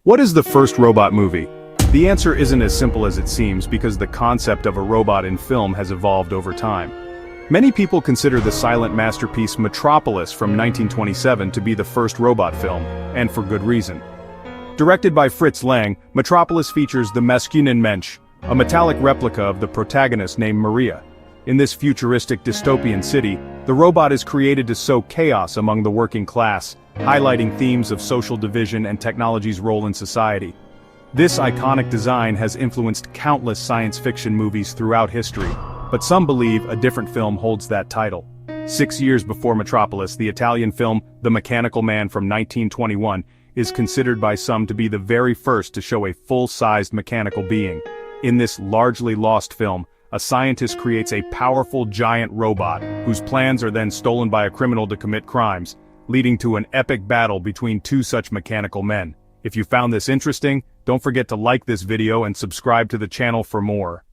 What is the first robot movie? The answer isn't as simple as it seems because the concept of a robot in film has evolved over time. Many people consider the silent masterpiece Metropolis from 1927 to be the first robot film, and for good reason. Directed by Fritz Lang, Metropolis features the Maschinenmensch, a metallic replica of the protagonist named Maria. In this futuristic dystopian city, the robot is created to sow chaos among the working class, highlighting themes of social division and technology's role in society. This iconic design has influenced countless science fiction movies throughout history, but some believe a different film holds that title. 6 years before Metropolis, the Italian film The Mechanical Man from 1921 is considered by some to be the very first to show a full-sized mechanical being. In this largely lost film, a scientist creates a powerful giant robot, whose plans are then stolen by a criminal to commit crimes, leading to an epic battle between two such mechanical men. If you found this interesting, don't forget to like this video and subscribe to the channel for more.